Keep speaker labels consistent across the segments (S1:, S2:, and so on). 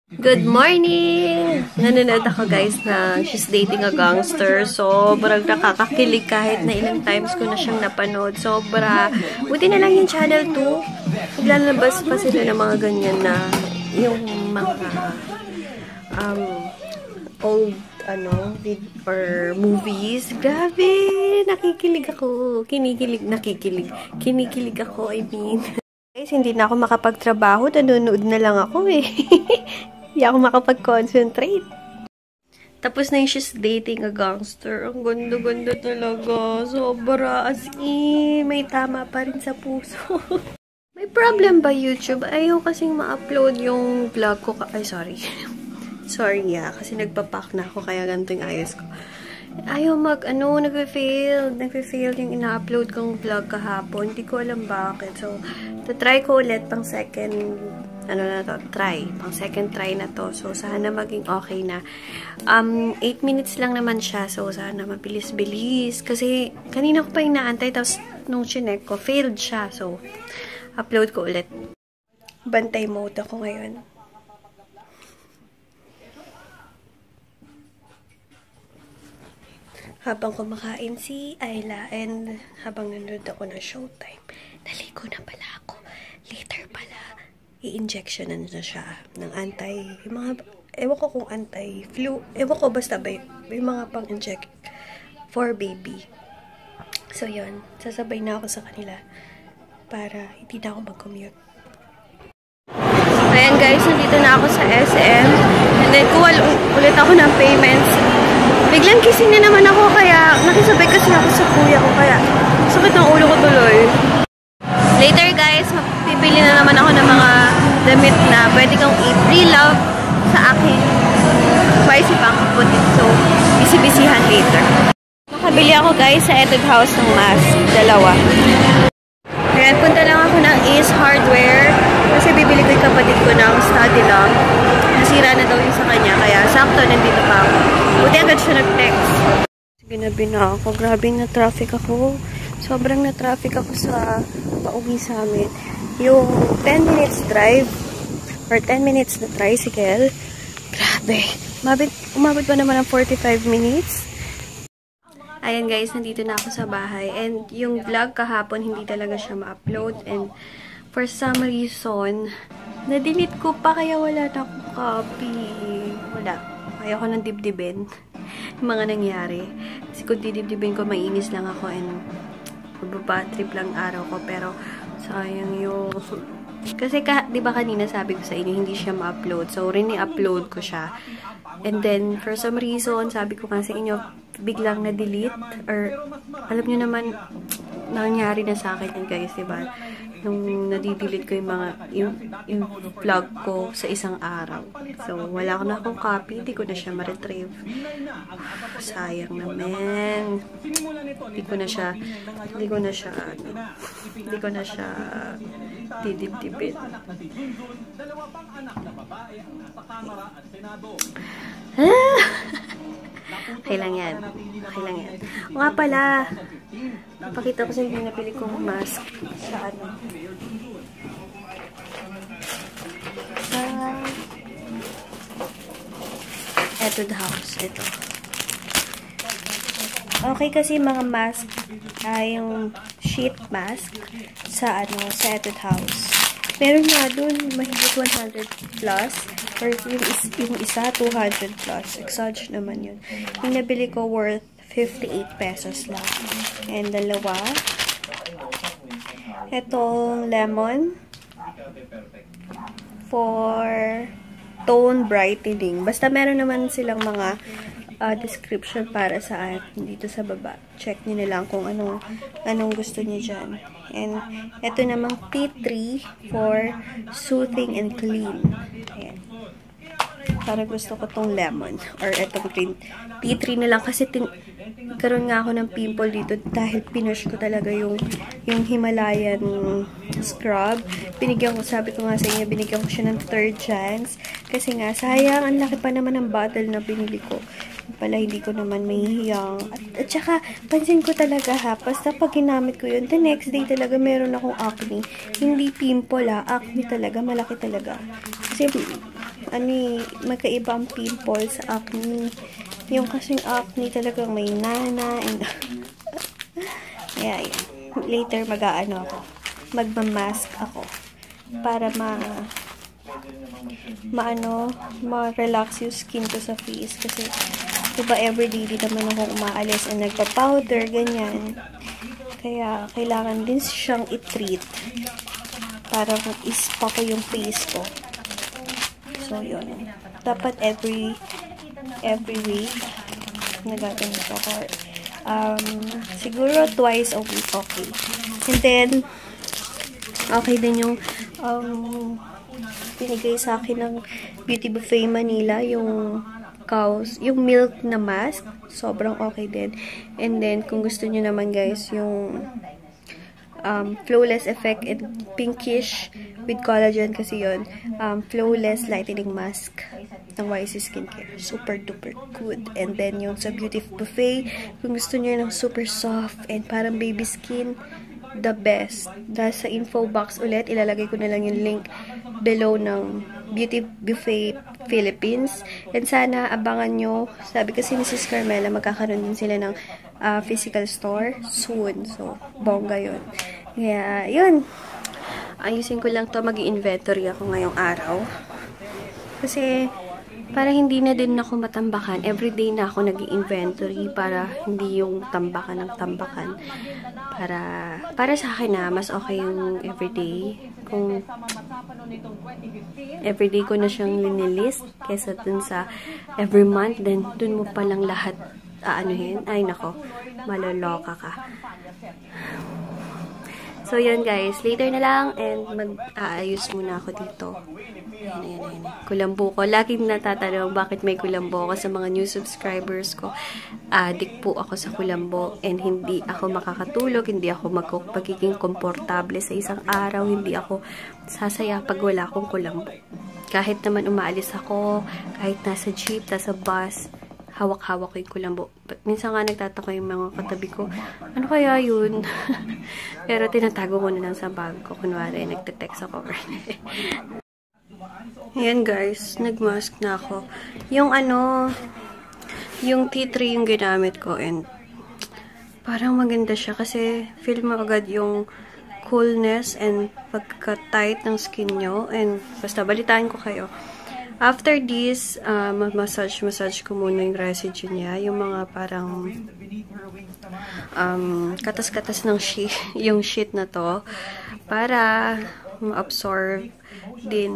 S1: Good morning! Nanonood ako guys na She's Dating a Gangster. Sobrang nakakakilig kahit na ilang times ko na siyang napanood. Sobra. Buti na lang yung channel 2. Naglalabas pa sila ng mga ganyan na yung mga old or movies. Grabe! Nakikilig ako. Kinikilig ako, I mean. Guys, hindi na ako makapagtrabaho. Nanonood na lang ako eh. Hindi ako makapag-concentrate. Tapos na yung She's Dating a Gangster. Ang ganda-ganda talaga. Sobra. As in, may tama pa rin sa puso. May problem ba YouTube? Ayaw kasing ma-upload yung vlog ko. Ay, sorry. Sorry kasi nagpapak na ako. Kaya ganito yung ayos ko. Ayaw nagpe-fail. Nagpe-fail yung ina-upload kong vlog kahapon. Hindi ko alam bakit. So, try ko ulit pang second, pang second try na to. So, sana maging okay na. 8 minutes lang naman siya. So, sana mabilis-bilis. Kasi, kanina ko pa inaantay. Tapos, nung chinek ko, failed siya. So, upload ko ulit. Bantay mode ako ngayon. Habang kumakain si Ayla and habang nanonood ako ng Showtime, naligo na pala ako. Later pala, i-injection na siya ng ewan ko kung anti-flu, ewan ko basta ba yung mga pang-inject for baby. So yun, sasabay na ako sa kanila para hindi na ako mag-commute. Ayan guys, nandito na ako sa SM. And then, kuha ulit ako ng payments. Biglang gising na naman ako, kaya nakisabay kasi ako sa kuya ko, kaya sakit ng ulo ko tuloy. Later guys, mapipili na naman ako ng mga damit na pwede kong i-pre-love sa aking spicy pang putit. So, bisibisihan later. Nakabili ako guys sa Etude House ng mask, dalawa. Ayan, punta lang ako ng Ace Hardware kasi bibili ko yung kapatid ko ng study lamp. Nasira na daw yung sa kanya, kaya sakto, nandito pa ako. Buti agad siya nag-text. Ginabi na ako. Grabe na traffic ako. Sobrang na traffic ako sa pauwi sa amin. Yung 10 minutes drive or 10 minutes na tricycle, grabe. Umabot pa naman ng 45 minutes. Ayan guys, nandito na ako sa bahay. And yung vlog kahapon, hindi talaga siya ma-upload. And for some reason, na-delete ko pa kaya wala na akong copy. Wala. Ayaw ko nang dibdibin yung mga nangyari. Kasi kung didibdibin ko, mainis lang ako and magbaba trip lang araw ko. Pero sayang yung... Kasi di ba kanina sabi ko sa inyo, hindi siya ma-upload. So, rini-upload ko siya. And then, for some reason, sabi ko nga sa inyo, biglang na-delete. Or, alam nyo naman, nangyari na sa akin yan guys, diba? Nung nadidelete ko yung vlog ko sa isang araw. So, wala ko na akong copy. Hindi ko na siya ma-retrieve. Sayang naman. Hindi ko na siya didibdibin. Okay lang yan. O nga pala, napakita ko sa yung napili kong mask sa sa Etude House. Ito. Okay kasi mga mask yung sheet mask sa Etude House. Meron nga dun mahigit 100 plus or yung isa 200 plus. Exage naman yun. Yung nabili ko worth 58 pesos lang. And dalawa. Itong lemon for tone brightening. Basta meron naman silang mga description para sa dito sa baba. Check nyo na lang kung anong gusto nyo dyan. And ito namang tea tree for soothing and clean. Ayan. Para gusto ko tong lemon or etong green tea tree na lang kasi karoon nga ako ng pimple dito dahil pinush ko talaga yung Himalayan scrub. Sabi ko nga sa inyo, binigyan ko siya ng third chance kasi nga sayang, ang laki pa naman ng bottle na binili ko. Pala hindi ko naman mahihiyang. At saka, pansin ko talaga basta pag ginamit ko yun, the next day talaga meron akong acne. Hindi pimple acne talaga, malaki talaga. Kasi magkaiba ang pimples sa acne. Yung kasing acne talagang may nana and kaya yun. Later magmamask ako para ma-relax yung skin ko sa face kasi diba everyday di naman ako umaalis and nagpa-powder, ganyan. Kaya kailangan din siyang i-treat para ispa ko yung face ko. So yun, dapat every week nagagamit ako. Siguro twice a week, okay. And then okay din yung binigay sa akin ng Beauty Buffet Manila, yung milk na mask. Sobrang okay din. And then, kung gusto nyo naman guys, yung Flawless Effect and Pinkish with Collagen kasi yun. Flawless Lightening Mask ng YC Skincare. Super duper good. And then, yung sa Beauty Buffet, kung gusto nyo ng super soft and parang baby skin, the best. Dahil sa info box ulit, ilalagay ko na lang yung link below ng Beauty Buffet Philippines. And sana abangan nyo. Sabi kasi ni Sis Carmela, magkakaroon din sila ng physical store soon. So, bongga yun. Kaya, yun. Ayusin ko lang to, mag-inventory ako ngayong araw. Kasi, para hindi na din ako matambakan. Everyday na ako nag-inventory para hindi yung tambakan ng tambakan. Para sa akin na, mas okay yung everyday. Kung everyday ko na siyang linilist kesa dun sa every month, then dun mo palang lahat aanuhin. Ay nako, maloloka ka. So yun guys, later na lang and mag-aayos muna ako dito. Ayan. Kulambo ko. Laging natatanong bakit may kulambo ako sa mga new subscribers ko. Addict po ako sa kulambo and hindi ako makakatulog, hindi ako magiging komportable sa isang araw, hindi ako sasaya pag wala akong kulambo. Kahit naman umaalis ako, kahit nasa jeep, nasa bus, hawak-hawak ko yung kulambo. Minsan nga nagtataka yung mga katabi ko, ano kaya yun? Pero tinatago ko na lang sa bag ko. Kunwari, nagte-text ako. Ayan guys, nagmask na ako. Yung yung tea tree yung ginamit ko and parang maganda siya kasi feel mo agad yung coolness and pagka-tight ng skin nyo. And basta balitaan ko kayo. After this, massage ko muna yung residue niya. Yung mga parang katas-katas ng sheet, yung sheet na to. Para ma-absorb din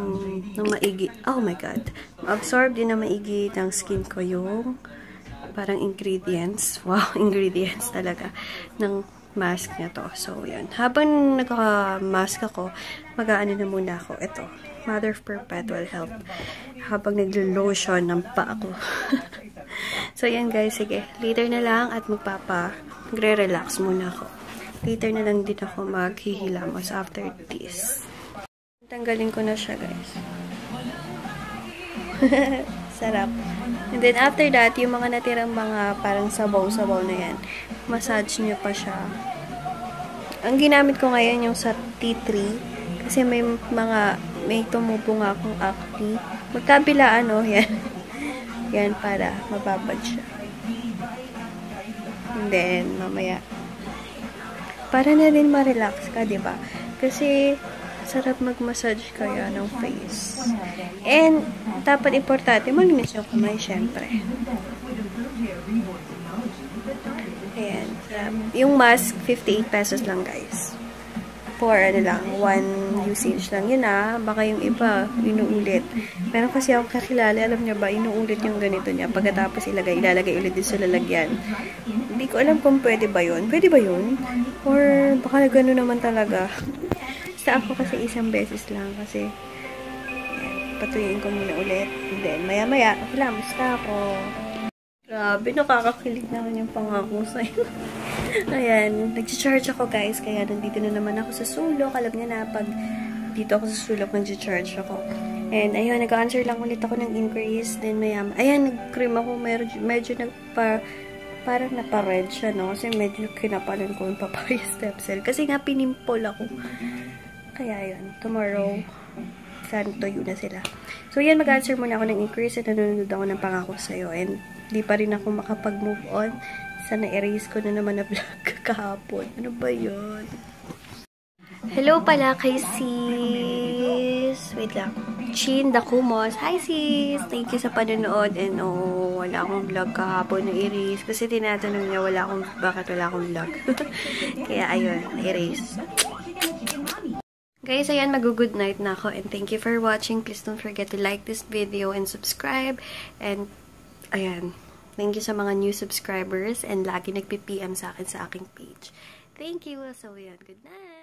S1: ng maigi. Oh my God. Ma-absorb din ng maigi ng skin ko yung parang ingredients. Wow, ingredients talaga ng mask na to. So, yan. Habang nagka-mask ako, mag-aano na muna ako. Ito. Mother of Perpetual Health. Habang naglo-lotion ng pa ako. So, yan guys. Sige. Later na lang at magre-relax muna ako. Later na lang din ako maghihilamos after this. Tanggalin ko na siya guys. Sarap. And then after that, yung mga natirang mga parang sabaw-sabaw na yan, massage nyo pa siya. Ang ginamit ko ngayon yung sa tea tree. Kasi may tumubo nga akong acne. Magkabilaan, yan. Yan, para mababad siya. And then, mamaya. Para na rin ma-relax ka, diba? Kasi, sarap mag-massage kaya ng face. And, dapat importante, malinis yung kamay, syempre. Ayan. Yung mask, 58 pesos lang, guys. For, one usage lang. Yun baka yung iba, inuulit. Pero kasi ako kakilala, alam niya ba, inuulit yung ganito niya. Pagkatapos ilalagay ulit din sa lalagyan. Hindi ko alam kung pwede ba yun. Pwede ba yun? Or, baka gano'n naman talaga. Basta ako kasi isang beses lang. Kasi, patuyin ko muna ulit. And then, maya-maya, basta ako. Grabe, nakakakilig naman yung pangako sa'yo. Ayan, nag-charge ako guys, kaya nandito na naman ako sa sulok. Alam niya na, pag dito ako sa sulok, nag-charge ako. And ayun, nag-answer lang ulit ako ng inquiries. Then ayan, nag-cream ako, medyo parang napa-red siya, no? Kasi medyo kinapalan ko yung papaya stem cell. Kasi nga, pinimpol ako. Kaya yun, tomorrow, Sana tuyo na sila. So, yan, mag-answer muna ako ng inquiries at nanonood ako ng Pangako Sa'yo. And, di pa rin ako makapag-move on. Sana erase ko na naman na vlog kahapon. Ano ba yun? Hello pala kay sis. Wait lang. Chin Dakumos. Hi sis! Thank you sa panonood. And wala akong vlog kahapon na erase. Kasi tinatanong niya bakit wala akong vlog. Kaya ayun, erase. Guys, ayan, mag-good night na ako. And thank you for watching. Please don't forget to like this video and subscribe. And, ayan, thank you sa mga new subscribers. And lagi nagpi-PM sa akin sa aking page. Thank you. So, ayan, good night.